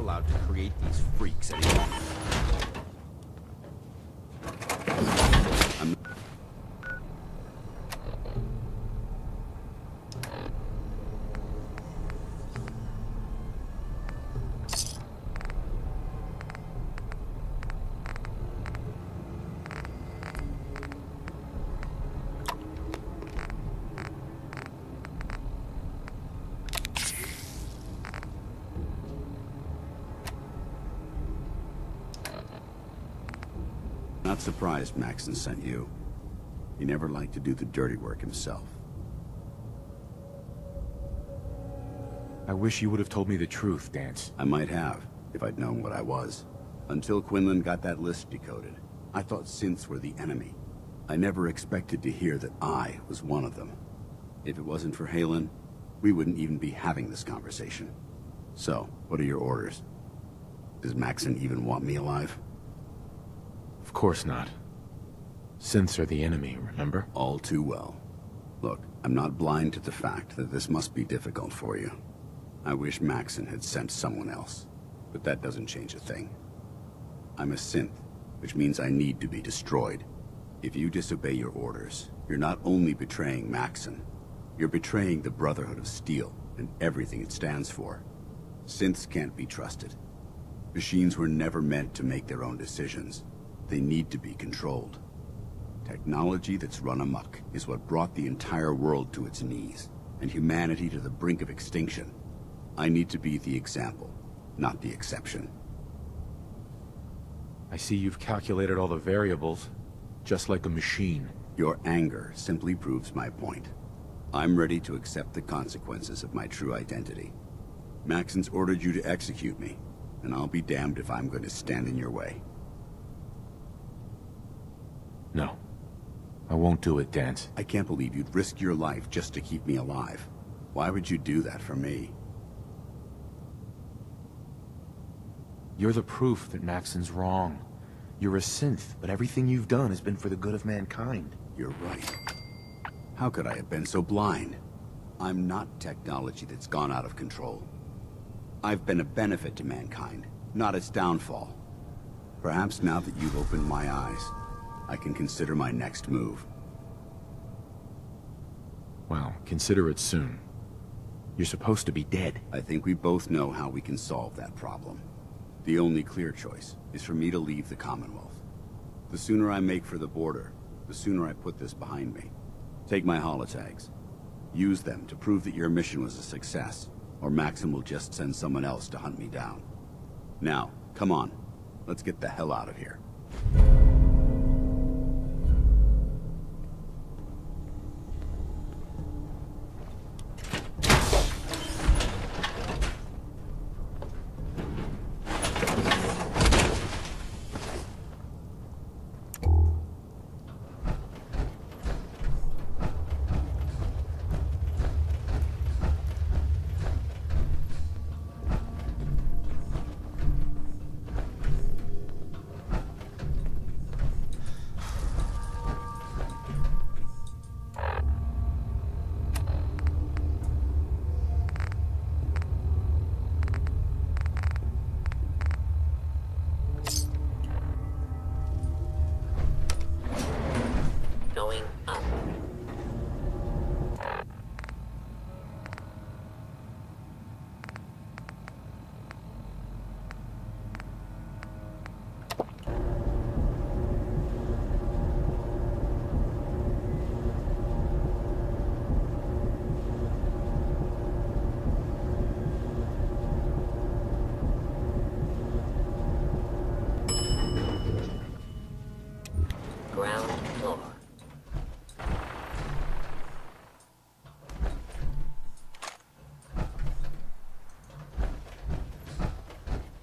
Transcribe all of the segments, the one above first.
allowed to create these freaks anymore. Not surprised Maxon sent you. He never liked to do the dirty work himself. I wish you would have told me the truth, Danse. I might have, if I'd known what I was. Until Quinlan got that list decoded, I thought synths were the enemy. I never expected to hear that I was one of them. If it wasn't for Halen, we wouldn't even be having this conversation. So, what are your orders? Does Maxon even want me alive? Of course not. Synths are the enemy, remember? All too well. Look, I'm not blind to the fact that this must be difficult for you. I wish Maxon had sent someone else, but that doesn't change a thing. I'm a synth, which means I need to be destroyed. If you disobey your orders, you're not only betraying Maxon, you're betraying the Brotherhood of Steel and everything it stands for. Synths can't be trusted. Machines were never meant to make their own decisions. They need to be controlled. Technology that's run amok is what brought the entire world to its knees, and humanity to the brink of extinction. I need to be the example, not the exception. I see you've calculated all the variables, just like a machine. Your anger simply proves my point. I'm ready to accept the consequences of my true identity. Maxon's ordered you to execute me, and I'll be damned if I'm going to stand in your way. No. I won't do it, Danse. I can't believe you'd risk your life just to keep me alive. Why would you do that for me? You're the proof that Maxon's wrong. You're a synth, but everything you've done has been for the good of mankind. You're right. How could I have been so blind? I'm not technology that's gone out of control. I've been a benefit to mankind, not its downfall. Perhaps now that you've opened my eyes, I can consider my next move. Well, consider it soon. You're supposed to be dead. I think we both know how we can solve that problem. The only clear choice is for me to leave the Commonwealth. The sooner I make for the border, the sooner I put this behind me. Take my holotags. Use them to prove that your mission was a success, or Maxon will just send someone else to hunt me down. Now, come on. Let's get the hell out of here.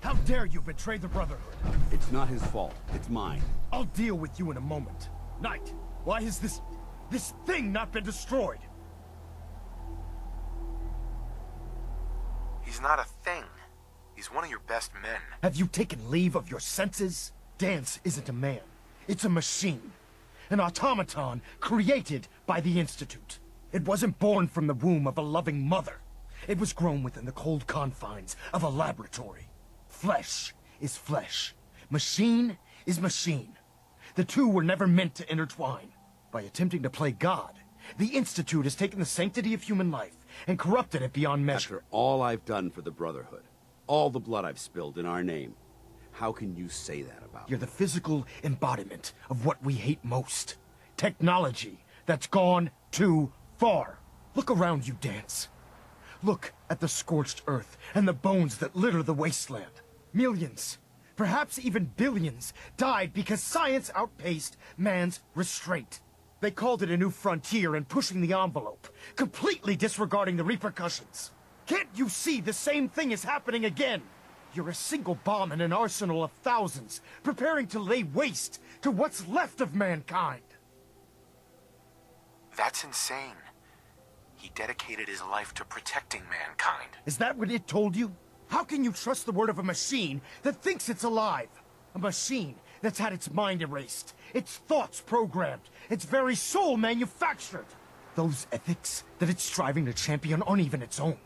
How dare you betray the Brotherhood? It's not his fault. It's mine. I'll deal with you in a moment. Knight, why has this thing not been destroyed? He's not a thing. He's one of your best men. Have you taken leave of your senses? Danse isn't a man. It's a machine. An automaton created by the Institute. It wasn't born from the womb of a loving mother. It was grown within the cold confines of a laboratory. Flesh is flesh. Machine is machine. The two were never meant to intertwine. By attempting to play God, the Institute has taken the sanctity of human life and corrupted it beyond measure. After all I've done for the Brotherhood, all the blood I've spilled in our name, how can you say that about You're me? the physical embodiment of what we hate most. Technology that's gone too far. Look around you, Danse. Look at the scorched earth and the bones that litter the wasteland. Millions, perhaps even billions, died because science outpaced man's restraint. They called it a new frontier and pushing the envelope, completely disregarding the repercussions. Can't you see the same thing is happening again? You're a single bomb in an arsenal of thousands, preparing to lay waste to what's left of mankind. That's insane. He dedicated his life to protecting mankind. Is that what it told you? How can you trust the word of a machine that thinks it's alive? A machine that's had its mind erased, its thoughts programmed, its very soul manufactured. Those ethics that it's striving to champion aren't even its own.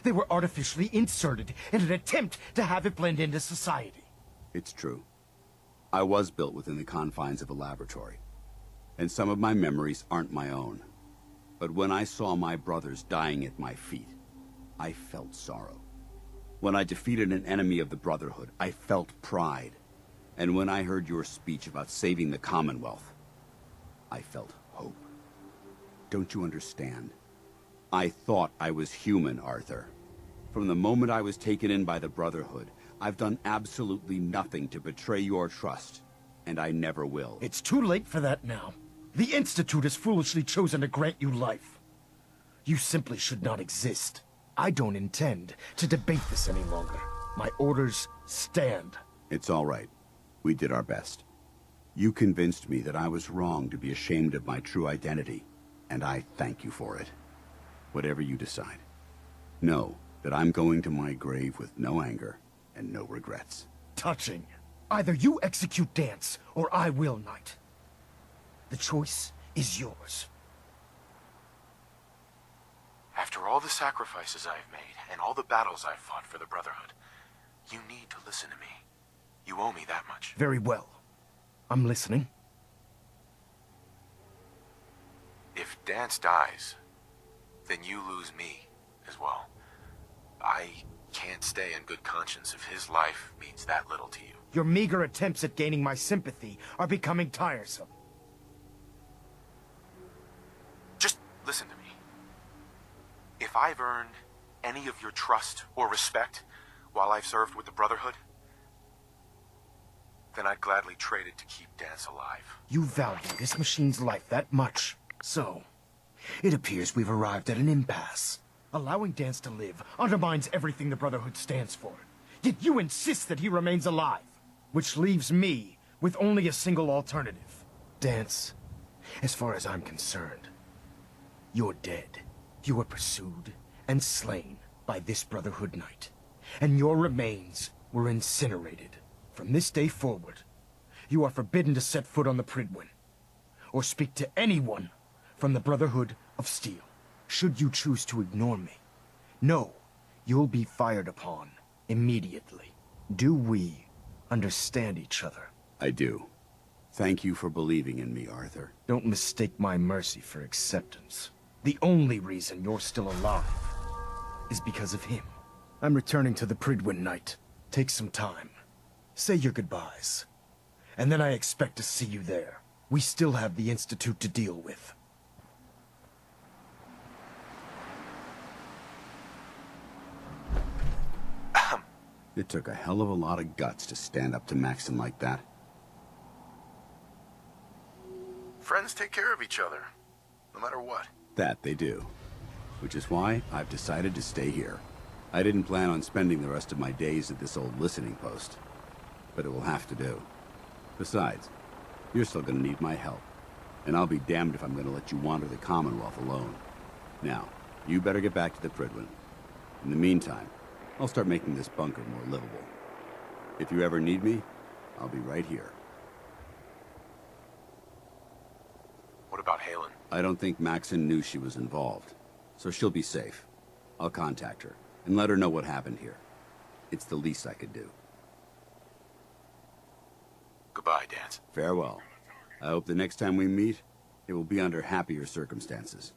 They were artificially inserted in an attempt to have it blend into society. It's true. I was built within the confines of a laboratory, and some of my memories aren't my own. But when I saw my brothers dying at my feet, I felt sorrow. When I defeated an enemy of the Brotherhood, I felt pride. And when I heard your speech about saving the Commonwealth, I felt hope. Don't you understand? I thought I was human, Arthur. From the moment I was taken in by the Brotherhood, I've done absolutely nothing to betray your trust, and I never will. It's too late for that now. The Institute has foolishly chosen to grant you life. You simply should not exist. I don't intend to debate this any longer. My orders stand. It's all right. We did our best. You convinced me that I was wrong to be ashamed of my true identity, and I thank you for it. Whatever you decide, know that I'm going to my grave with no anger and no regrets. Touching. Either you execute Danse, or I will, Knight. The choice is yours. After all the sacrifices I've made and all the battles I've fought for the Brotherhood, you need to listen to me. You owe me that much. Very well. I'm listening. If Danse dies, then you lose me as well. I can't stay in good conscience if his life means that little to you. Your meager attempts at gaining my sympathy are becoming tiresome. Just listen to me. If I've earned any of your trust or respect while I've served with the Brotherhood, then I'd gladly trade it to keep Danse alive. You value this machine's life that much. So, it appears we've arrived at an impasse. Allowing Danse to live undermines everything the Brotherhood stands for. Yet you insist that he remains alive, which leaves me with only a single alternative. Danse, as far as I'm concerned, you're dead. You were pursued and slain by this Brotherhood Knight, and your remains were incinerated. From this day forward, you are forbidden to set foot on the Pridwin, or speak to anyone from the Brotherhood of Steel. Should you choose to ignore me, know you'll be fired upon immediately. Do we understand each other? I do. Thank you for believing in me, Arthur. Don't mistake my mercy for acceptance. The only reason you're still alive is because of him. I'm returning to the Pridwin Knight. Take some time. Say your goodbyes. And then I expect to see you there. We still have the Institute to deal with. It took a hell of a lot of guts to stand up to Maxon like that. Friends take care of each other, no matter what. That they do. Which is why I've decided to stay here. I didn't plan on spending the rest of my days at this old listening post. But it will have to do. Besides, you're still gonna need my help. And I'll be damned if I'm gonna let you wander the Commonwealth alone. Now, you better get back to the Pridwin. In the meantime, I'll start making this bunker more livable. If you ever need me, I'll be right here. What about Halen? I don't think Maxon knew she was involved, so she'll be safe. I'll contact her and let her know what happened here. It's the least I could do. Goodbye, Danse. Farewell. I hope the next time we meet, it will be under happier circumstances.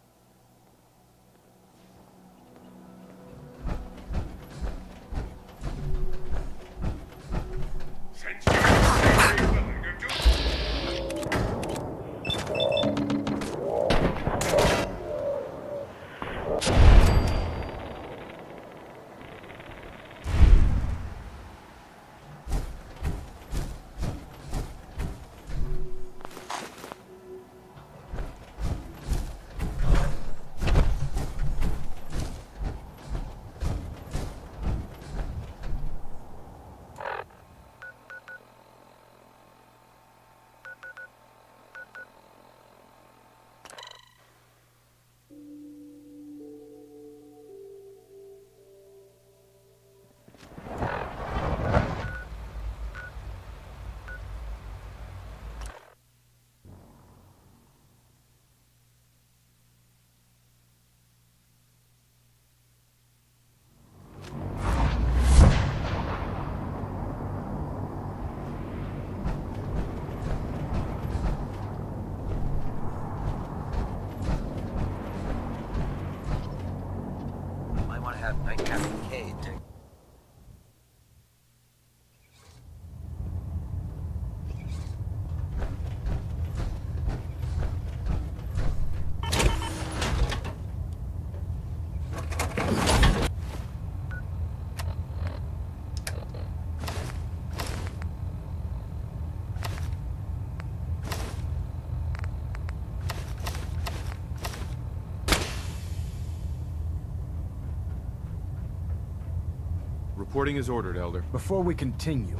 Reporting is ordered, Elder. Before we continue,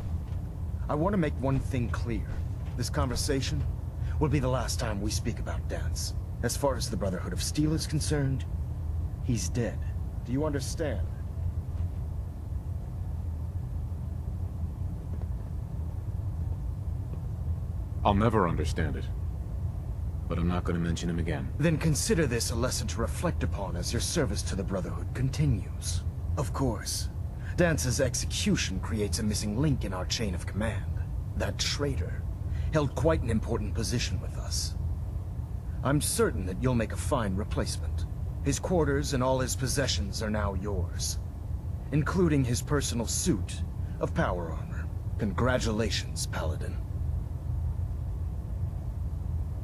I want to make one thing clear. This conversation will be the last time we speak about Danse. As far as the Brotherhood of Steel is concerned, he's dead. Do you understand? I'll never understand it. But I'm not going to mention him again. Then consider this a lesson to reflect upon as your service to the Brotherhood continues. Of course, Dance's execution creates a missing link in our chain of command. That traitor held quite an important position with us. I'm certain that you'll make a fine replacement. His quarters and all his possessions are now yours, including his personal suit of power armor. Congratulations, Paladin.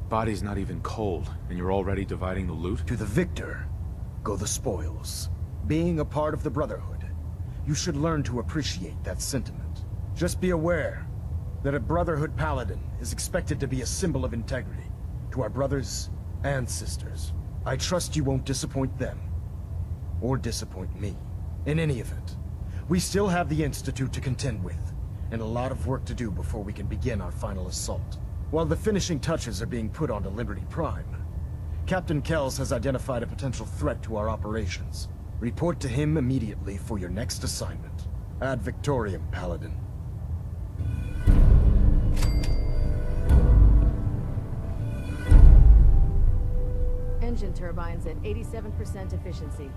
Body's not even cold, and you're already dividing the loot? To the victor go the spoils. Being a part of the Brotherhood, you should learn to appreciate that sentiment. Just be aware that a Brotherhood Paladin is expected to be a symbol of integrity to our brothers and sisters. I trust you won't disappoint them, or disappoint me. In any event, we still have the Institute to contend with, and a lot of work to do before we can begin our final assault. While the finishing touches are being put onto Liberty Prime, Captain Kells has identified a potential threat to our operations. Report to him immediately for your next assignment. Ad Victoriam, Paladin. Engine turbines at 87% efficiency.